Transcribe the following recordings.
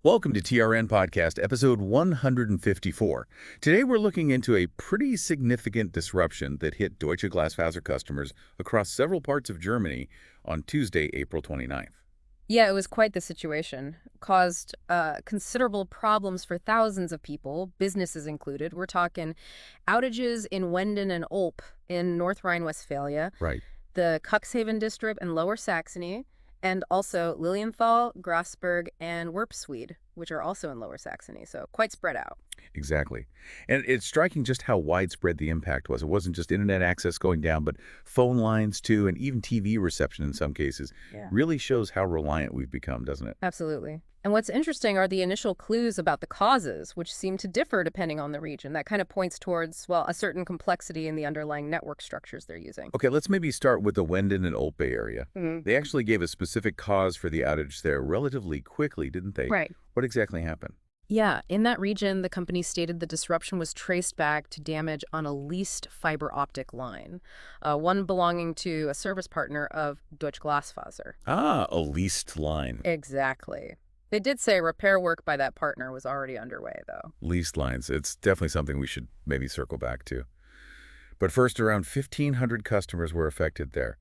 Welcome to TRN Podcast, episode 154. Today we're looking into a pretty significant disruption that hit Deutsche Glasfaser customers across several parts of Germany on Tuesday, April 29th. Yeah, it was quite the situation. Caused considerable problems for thousands of people, businesses included. We're talking outages in Wenden and Olpe in North Rhine-Westphalia, Right. the Cuxhaven district in Lower Saxony, and also Lilienthal, Grasberg, and Werpswede, which are also in Lower Saxony, so quite spread out. Exactly. And it's striking just how widespread the impact was. It wasn't just internet access going down, but phone lines too, and even TV reception in some cases. Yeah. Really shows how reliant we've become, doesn't it? Absolutely. And what's interesting are the initial clues about the causes, which seem to differ depending on the region. That kind of points towards, well, a certain complexity in the underlying network structures they're using. Okay, let's maybe start with the Wenden and Olpe area. They actually gave a specific cause for the outage there relatively quickly, didn't they? Right. What exactly happened? Yeah, in that region, the company stated the disruption was traced back to damage on a leased fiber optic line, one belonging to a service partner of Deutsche Glasfaser. Ah, a leased line. Exactly. They did say repair work by that partner was already underway, though. Leased lines. It's definitely something we should maybe circle back to. But first, around 1,500 customers were affected there.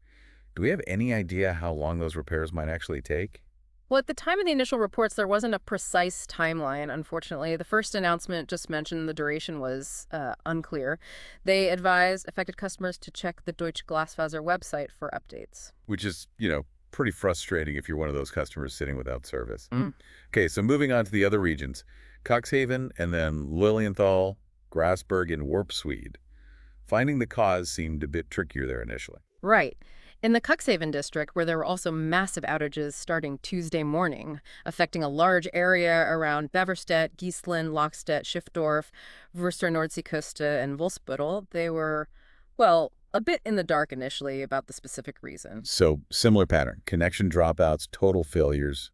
Do we have any idea how long those repairs might actually take? Well, at the time of the initial reports, there wasn't a precise timeline, unfortunately. The first announcement just mentioned the duration was unclear. They advised affected customers to check the Deutsche Glasfaser website for updates. Which is, pretty frustrating if you're one of those customers sitting without service. Mm. Okay, so moving on to the other regions. Cuxhaven and then Lilienthal, Grasberg, and Werpswede. Finding the cause seemed a bit trickier there initially. Right. In the Cuxhaven district, where there were also massive outages starting Tuesday morning, affecting a large area around Beverstedt, Gieslin, Lochstedt, Schiffdorf, Wurster Nordseeküste, and Wolfsbüttel, they were, well, a bit in the dark initially about the specific reason. So, similar pattern. Connection dropouts, total failures,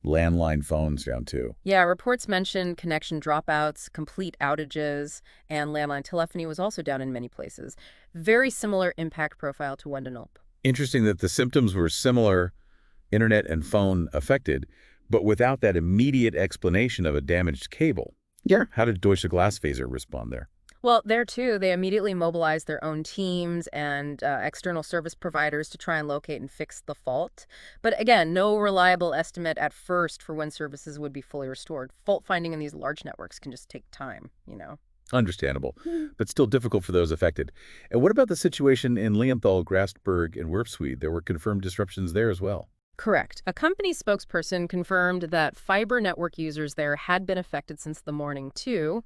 landline phones down too. Yeah, reports mentioned connection dropouts, complete outages, and landline telephony was also down in many places. Very similar impact profile to Wendenolp. Interesting that the symptoms were similar, internet and phone affected, but without that immediate explanation of a damaged cable. Yeah. How did Deutsche Glasfaser respond there? Well, there too, they immediately mobilized their own teams and external service providers to try and locate and fix the fault. But again, no reliable estimate at first for when services would be fully restored. Fault finding in these large networks can just take time. Understandable, but still difficult for those affected. And what about the situation in Lilienthal, Grasberg, and Werpswede? There were confirmed disruptions there as well. Correct. A company spokesperson confirmed that fiber network users there had been affected since the morning, too.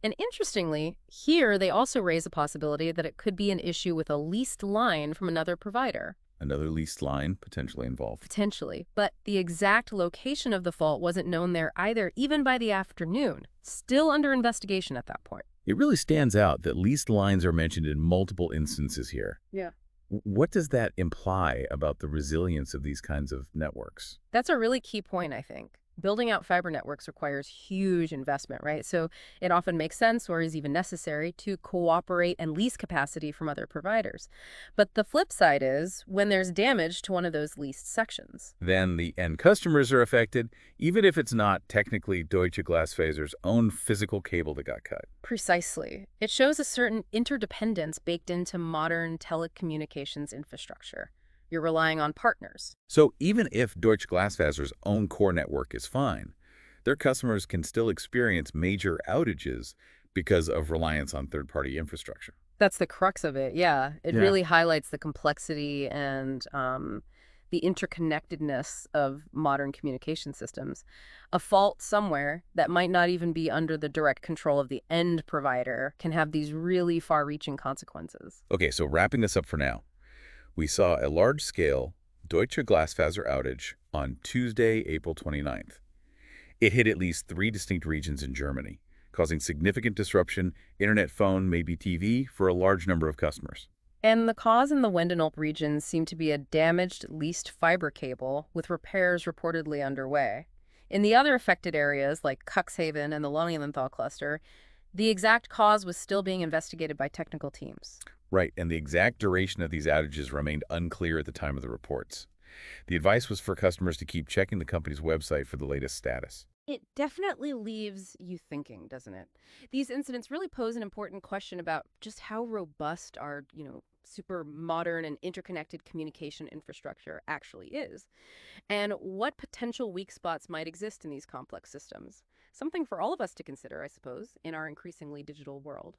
And interestingly, here they also raise a possibility that it could be an issue with a leased line from another provider. Another leased line potentially involved. Potentially. But the exact location of the fault wasn't known there either, even by the afternoon. Still under investigation at that point. It really stands out that leased lines are mentioned in multiple instances here. Yeah. What does that imply about the resilience of these kinds of networks? That's a really key point, I think. Building out fiber networks requires huge investment, right? So it often makes sense or is even necessary to cooperate and lease capacity from other providers. But the flip side is when there's damage to one of those leased sections. Then the end customers are affected, even if it's not technically Deutsche Glasfaser's own physical cable that got cut. Precisely. It shows a certain interdependence baked into modern telecommunications infrastructure. You're relying on partners. So even if Deutsche Glasfaser's own core network is fine, their customers can still experience major outages because of reliance on third-party infrastructure. That's the crux of it, yeah. It really highlights the complexity and the interconnectedness of modern communication systems. A fault somewhere that might not even be under the direct control of the end provider can have these really far-reaching consequences. Okay, so wrapping this up for now. We saw a large-scale Deutsche Glasfaser outage on Tuesday, April 29th. It hit at least 3 distinct regions in Germany, causing significant disruption, internet, phone, maybe TV, for a large number of customers. And the cause in the Wendenolp region seemed to be a damaged leased fiber cable with repairs reportedly underway. In the other affected areas, like Cuxhaven and the Lilienthal cluster, the exact cause was still being investigated by technical teams. Right, and the exact duration of these outages remained unclear at the time of the reports. The advice was for customers to keep checking the company's website for the latest status. It definitely leaves you thinking, doesn't it? These incidents really pose an important question about just how robust our, super modern and interconnected communication infrastructure actually is, and what potential weak spots might exist in these complex systems. Something for all of us to consider, I suppose, in our increasingly digital world.